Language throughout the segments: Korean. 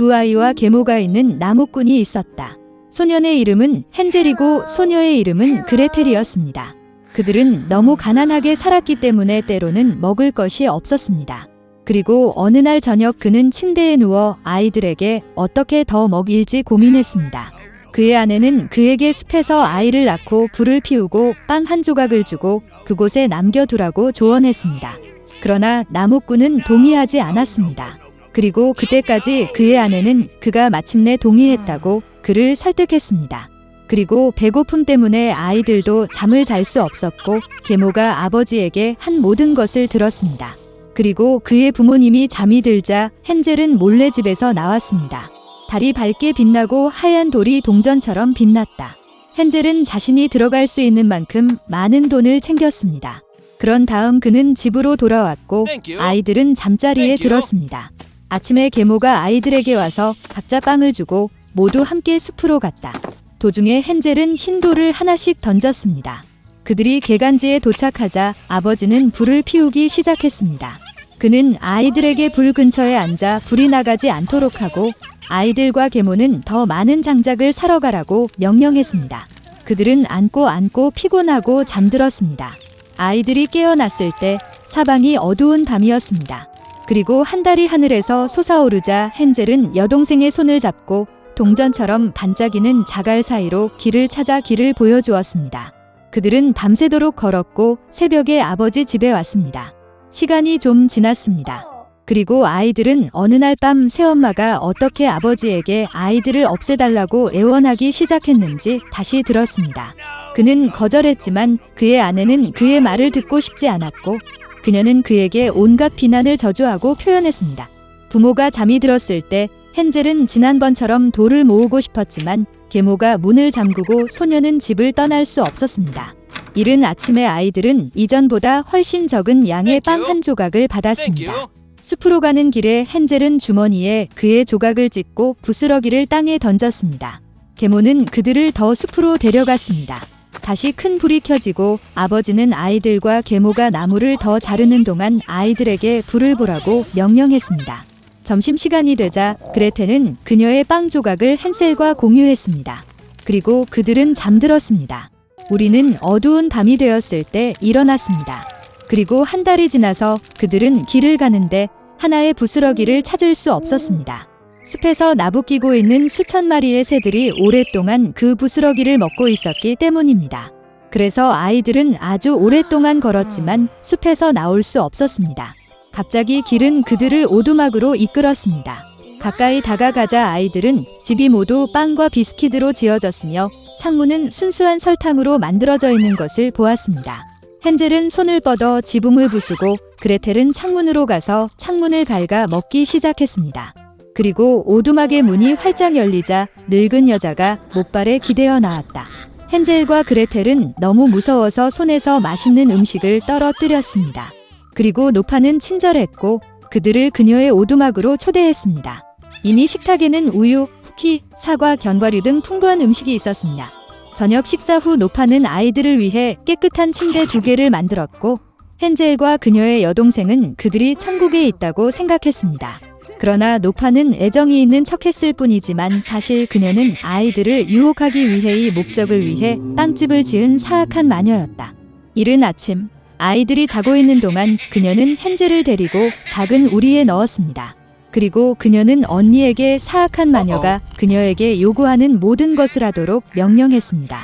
두 아이와 계모가 있는 나무꾼이 있었다. 소년의 이름은 헨젤이고 소녀의 이름은 그레텔이었습니다. 그들은 너무 가난하게 살았기 때문에 때로는 먹을 것이 없었습니다. 그리고 어느 날 저녁 그는 침대에 누워 아이들에게 어떻게 더 먹일지 고민했습니다. 그의 아내는 그에게 숲에서 아이를 낳고 불을 피우고 빵 한 조각을 주고 그곳에 남겨두라고 조언했습니다. 그러나 나무꾼은 동의하지 않았습니다. 그리고 그때까지 그의 아내는 그가 마침내 동의했다고 그를 설득했습니다. 그리고 배고픔 때문에 아이들도 잠을 잘 수 없었고 계모가 아버지에게 한 모든 것을 들었습니다. 그리고 그의 부모님이 잠이 들자 헨젤은 몰래 집에서 나왔습니다. 달이 밝게 빛나고 하얀 돌이 동전처럼 빛났다. 헨젤은 자신이 들어갈 수 있는 만큼 많은 돈을 챙겼습니다. 그런 다음 그는 집으로 돌아왔고 아이들은 잠자리에 들었습니다. 아침에 계모가 아이들에게 와서 각자 빵을 주고 모두 함께 숲으로 갔다. 도중에 헨젤은 흰 돌을 하나씩 던졌습니다. 그들이 개간지에 도착하자 아버지는 불을 피우기 시작했습니다. 그는 아이들에게 불 근처에 앉아 불이 나가지 않도록 하고 아이들과 계모는 더 많은 장작을 사러 가라고 명령했습니다. 그들은 안고 피곤하고 잠들었습니다. 아이들이 깨어났을 때 사방이 어두운 밤이었습니다. 그리고 한 달이 하늘에서 솟아오르자 헨젤은 여동생의 손을 잡고 동전처럼 반짝이는 자갈 사이로 길을 찾아 길을 보여주었습니다. 그들은 밤새도록 걸었고 새벽에 아버지 집에 왔습니다. 시간이 좀 지났습니다. 그리고 아이들은 어느 날 밤 새엄마가 어떻게 아버지에게 아이들을 없애달라고 애원하기 시작했는지 다시 들었습니다. 그는 거절했지만 그의 아내는 그의 말을 듣고 싶지 않았고 그녀는 그에게 온갖 비난을 저주하고 표현했습니다. 부모가 잠이 들었을 때 헨젤은 지난번처럼 돌을 모으고 싶었지만 계모가 문을 잠그고 소녀는 집을 떠날 수 없었습니다. 이른 아침에 아이들은 이전보다 훨씬 적은 양의 빵 한 조각을 받았습니다. 숲으로 가는 길에 헨젤은 주머니에 그의 조각을 찢고 부스러기를 땅에 던졌습니다. 계모는 그들을 더 숲으로 데려갔습니다. 다시 큰 불이 켜지고 아버지는 아이들과 계모가 나무를 더 자르는 동안 아이들에게 불을 보라고 명령했습니다. 점심시간이 되자 그레텔은 그녀의 빵 조각을 헨셀과 공유했습니다. 그리고 그들은 잠들었습니다. 우리는 어두운 밤이 되었을 때 일어났습니다. 그리고 한 달이 지나서 그들은 길을 가는데 하나의 부스러기를 찾을 수 없었습니다. 숲에서 나부끼고 있는 수천 마리의 새들이 오랫동안 그 부스러기를 먹고 있었기 때문입니다. 그래서 아이들은 아주 오랫동안 걸었지만 숲에서 나올 수 없었습니다. 갑자기 길은 그들을 오두막으로 이끌었습니다. 가까이 다가가자 아이들은 집이 모두 빵과 비스킷으로 지어졌으며 창문은 순수한 설탕으로 만들어져 있는 것을 보았습니다. 헨젤은 손을 뻗어 지붕을 부수고 그레텔은 창문으로 가서 창문을 갉아 먹기 시작했습니다. 그리고 오두막의 문이 활짝 열리자 늙은 여자가 못발에 기대어 나왔다. 헨젤과 그레텔은 너무 무서워서 손에서 맛있는 음식을 떨어뜨렸습니다. 그리고 노파는 친절했고 그들을 그녀의 오두막으로 초대했습니다. 이미 식탁에는 우유, 쿠키, 사과, 견과류 등 풍부한 음식이 있었습니다. 저녁 식사 후 노파는 아이들을 위해 깨끗한 침대 2개를 만들었고 헨젤과 그녀의 여동생은 그들이 천국에 있다고 생각했습니다. 그러나 노파는 애정이 있는 척했을 뿐이지만 사실 그녀는 아이들을 유혹하기 위해의 목적을 위해 빵집을 지은 사악한 마녀였다. 이른 아침 아이들이 자고 있는 동안 그녀는 헨젤을 데리고 작은 우리에 넣었습니다. 그리고 그녀는 언니에게 사악한 마녀가 그녀에게 요구하는 모든 것을 하도록 명령했습니다.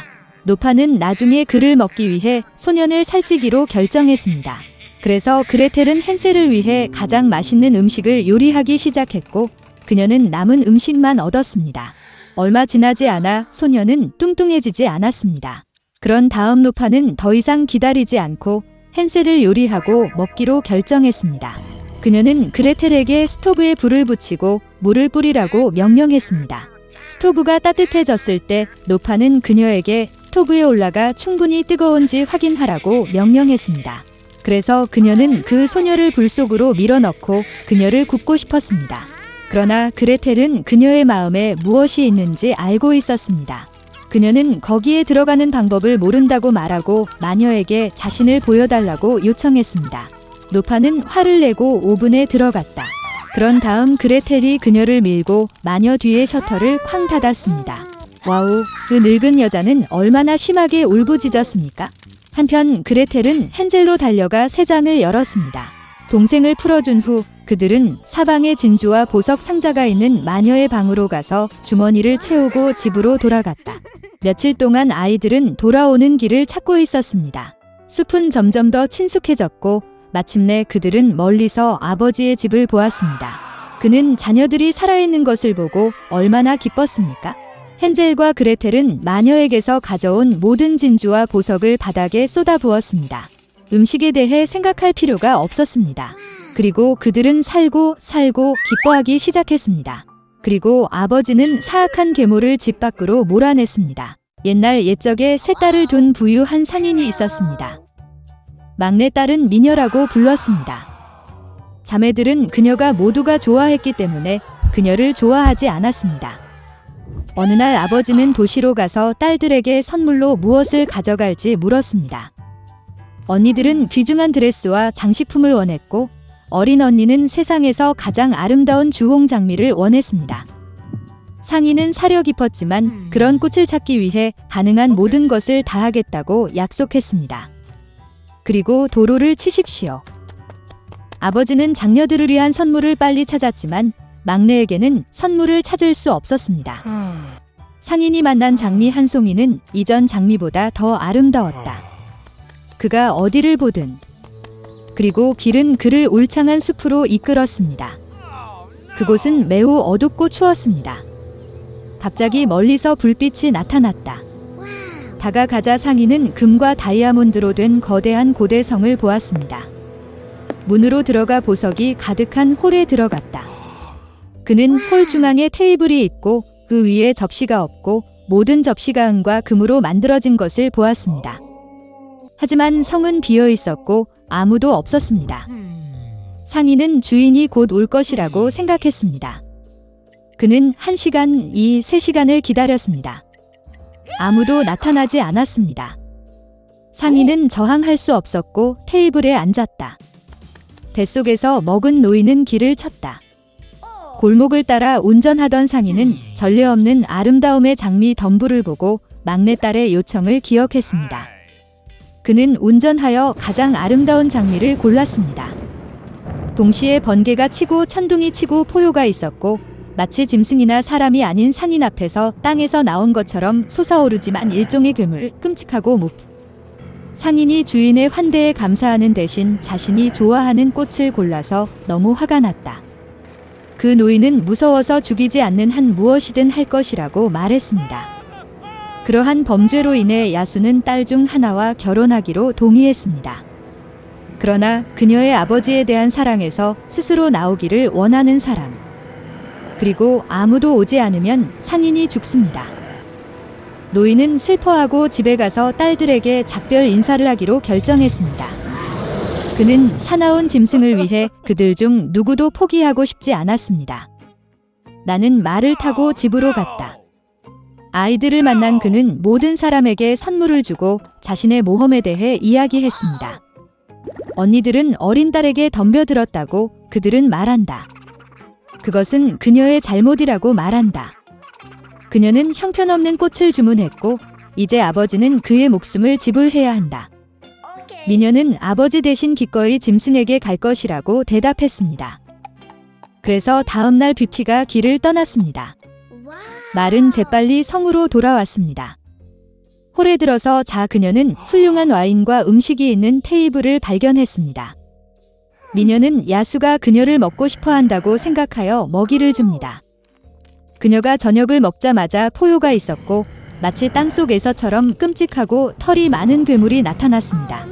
노파는 나중에 그를 먹기 위해 소년을 살찌기로 결정했습니다. 그래서 그레텔은 헨셀을 위해 가장 맛있는 음식을 요리하기 시작했고 그녀는 남은 음식만 얻었습니다. 얼마 지나지 않아 소녀는 뚱뚱해지지 않았습니다. 그런 다음 노파는 더 이상 기다리지 않고 헨셀을 요리하고 먹기로 결정했습니다. 그녀는 그레텔에게 스토브에 불을 붙이고 물을 뿌리라고 명령했습니다. 스토브가 따뜻해졌을 때 노파는 그녀에게 스토브에 올라가 충분히 뜨거운지 확인하라고 명령했습니다. 그래서 그녀는 그 소녀를 불 속으로 밀어넣고 그녀를 굽고 싶었습니다. 그러나 그레텔은 그녀의 마음에 무엇이 있는지 알고 있었습니다. 그녀는 거기에 들어가는 방법을 모른다고 말하고 마녀에게 자신을 보여달라고 요청했습니다. 노파는 화를 내고 오븐에 들어갔다. 그런 다음 그레텔이 그녀를 밀고 마녀 뒤에 셔터를 쾅 닫았습니다. 와우, 그 늙은 여자는 얼마나 심하게 울부짖었습니까? 한편 그레텔은 헨젤로 달려가 새 장을 열었습니다. 동생을 풀어준 후 그들은 사방에 진주와 보석 상자가 있는 마녀의 방으로 가서 주머니를 채우고 집으로 돌아갔다. 며칠 동안 아이들은 돌아오는 길을 찾고 있었습니다. 숲은 점점 더 친숙해졌고 마침내 그들은 멀리서 아버지의 집을 보았습니다. 그는 자녀들이 살아있는 것을 보고 얼마나 기뻤습니까? 헨젤과 그레텔은 마녀에게서 가져온 모든 진주와 보석을 바닥에 쏟아부었습니다. 음식에 대해 생각할 필요가 없었습니다. 그리고 그들은 살고 기뻐하기 시작했습니다. 그리고 아버지는 사악한 괴물을 집 밖으로 몰아냈습니다. 옛날 옛적에 세 딸을 둔 부유한 상인이 있었습니다. 막내딸은 미녀라고 불렀습니다. 자매들은 그녀가 모두가 좋아했기 때문에 그녀를 좋아하지 않았습니다. 어느 날 아버지는 도시로 가서 딸들에게 선물로 무엇을 가져갈지 물었습니다. 언니들은 귀중한 드레스와 장식품을 원했고 어린 언니는 세상에서 가장 아름다운 주홍 장미를 원했습니다. 상인은 사려 깊었지만 그런 꽃을 찾기 위해 가능한 모든 것을 다 하겠다고 약속했습니다. 그리고 도로를 치십시오. 아버지는 장녀들을 위한 선물을 빨리 찾았지만 막내에게는 선물을 찾을 수 없었습니다. 상인이 만난 장미 한 송이는 이전 장미보다 더 아름다웠다. 그가 어디를 보든 그리고 길은 그를 울창한 숲으로 이끌었습니다. 그곳은 매우 어둡고 추웠습니다. 갑자기 멀리서 불빛이 나타났다. 다가가자 상인은 금과 다이아몬드로 된 거대한 고대성을 보았습니다. 문으로 들어가 보석이 가득한 홀에 들어갔다. 그는 홀 중앙에 테이블이 있고 그 위에 접시가 없고 모든 접시가 은과 금으로 만들어진 것을 보았습니다. 하지만 성은 비어 있었고 아무도 없었습니다. 상인은 주인이 곧 올 것이라고 생각했습니다. 그는 1시간, 3시간을 기다렸습니다. 아무도 나타나지 않았습니다. 상인은 저항할 수 없었고 테이블에 앉았다. 뱃속에서 먹은 노인은 길을 쳤다. 골목을 따라 운전하던 상인은 전례 없는 아름다움의 장미 덤불을 보고 막내딸의 요청을 기억했습니다. 그는 운전하여 가장 아름다운 장미를 골랐습니다. 동시에 번개가 치고 천둥이 치고 포효가 있었고 마치 짐승이나 사람이 아닌 상인 앞에서 땅에서 나온 것처럼 솟아오르지만 일종의 괴물, 끔찍하고 상인이 주인의 환대에 감사하는 대신 자신이 좋아하는 꽃을 골라서 너무 화가 났다. 그 노인은 무서워서 죽이지 않는 한 무엇이든 할 것이라고 말했습니다. 그러한 범죄로 인해 야수는 딸 중 하나와 결혼하기로 동의했습니다. 그러나 그녀의 아버지에 대한 사랑에서 스스로 나오기를 원하는 사람. 그리고 아무도 오지 않으면 상인이 죽습니다. 노인은 슬퍼하고 집에 가서 딸들에게 작별 인사를 하기로 결정했습니다. 그는 사나운 짐승을 위해 그들 중 누구도 포기하고 싶지 않았습니다. 나는 말을 타고 집으로 갔다. 아이들을 만난 그는 모든 사람에게 선물을 주고 자신의 모험에 대해 이야기했습니다. 언니들은 어린 딸에게 덤벼들었다고 그들은 말한다. 그것은 그녀의 잘못이라고 말한다. 그녀는 형편없는 꽃을 주문했고 이제 아버지는 그의 목숨을 지불해야 한다. 미녀는 아버지 대신 기꺼이 짐승에게 갈 것이라고 대답했습니다. 그래서 다음날 뷰티가 길을 떠났습니다. 말은 재빨리 성으로 돌아왔습니다. 홀에 들어서 그녀는 훌륭한 와인과 음식이 있는 테이블을 발견했습니다. 미녀는 야수가 그녀를 먹고 싶어 한다고 생각하여 먹이를 줍니다. 그녀가 저녁을 먹자마자 포효가 있었고 마치 땅속에서처럼 끔찍하고 털이 많은 괴물이 나타났습니다.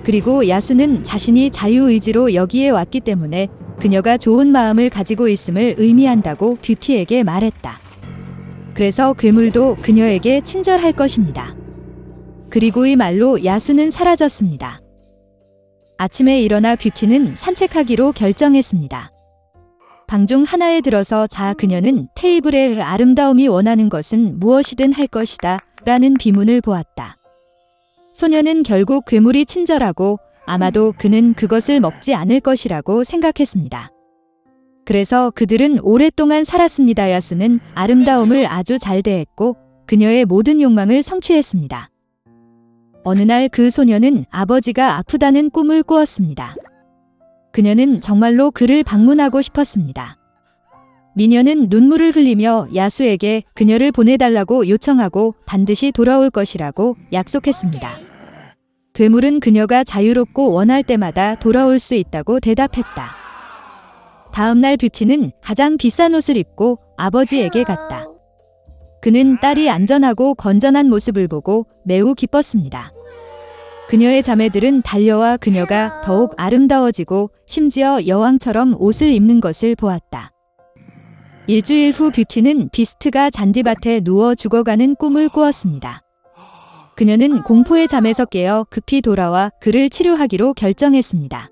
그리고 야수는 자신이 자유의지로 여기에 왔기 때문에 그녀가 좋은 마음을 가지고 있음을 의미한다고 뷰티에게 말했다. 그래서 괴물도 그녀에게 친절할 것입니다. 그리고 이 말로 야수는 사라졌습니다. 아침에 일어나 뷰티는 산책하기로 결정했습니다. 방 중 하나에 들어서 그녀는 테이블의 아름다움이 원하는 것은 무엇이든 할 것이다 라는 비문을 보았다. 소녀는 결국 괴물이 친절하고 아마도 그는 그것을 먹지 않을 것이라고 생각했습니다. 그래서 그들은 오랫동안 살았습니다. 야수는 아름다움을 아주 잘 대했고 그녀의 모든 욕망을 성취했습니다. 어느 날 그 소녀는 아버지가 아프다는 꿈을 꾸었습니다. 그녀는 정말로 그를 방문하고 싶었습니다. 미녀는 눈물을 흘리며 야수에게 그녀를 보내달라고 요청하고 반드시 돌아올 것이라고 약속했습니다. 괴물은 그녀가 자유롭고 원할 때마다 돌아올 수 있다고 대답했다. 다음 날 뷰티는 가장 비싼 옷을 입고 아버지에게 갔다. 그는 딸이 안전하고 건전한 모습을 보고 매우 기뻤습니다. 그녀의 자매들은 달려와 그녀가 더욱 아름다워지고 심지어 여왕처럼 옷을 입는 것을 보았다. 일주일 후 뷰티는 비스트가 잔디밭에 누워 죽어가는 꿈을 꾸었습니다. 그녀는 공포의 잠에서 깨어 급히 돌아와 그를 치료하기로 결정했습니다.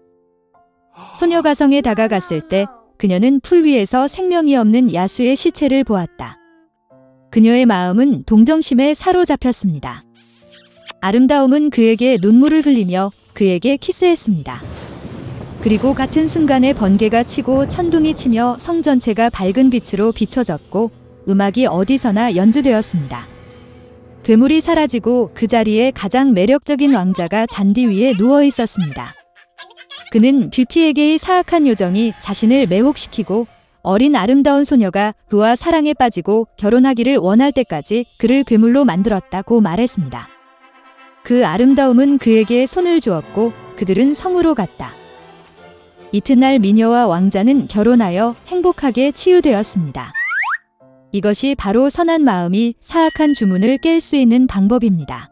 소녀 가성에 다가갔을 때 그녀는 풀 위에서 생명이 없는 야수의 시체를 보았다. 그녀의 마음은 동정심에 사로잡혔습니다. 아름다움은 그에게 눈물을 흘리며 그에게 키스했습니다. 그리고 같은 순간에 번개가 치고 천둥이 치며 성 전체가 밝은 빛으로 비춰졌고 음악이 어디서나 연주되었습니다. 괴물이 사라지고 그 자리에 가장 매력적인 왕자가 잔디 위에 누워 있었습니다. 그는 뷰티에게의 사악한 요정이 자신을 매혹시키고 어린 아름다운 소녀가 그와 사랑에 빠지고 결혼하기를 원할 때까지 그를 괴물로 만들었다고 말했습니다. 그 아름다움은 그에게 손을 주었고 그들은 성으로 갔다. 이튿날 미녀와 왕자는 결혼하여 행복하게 치유되었습니다. 이것이 바로 선한 마음이 사악한 주문을 깰 수 있는 방법입니다.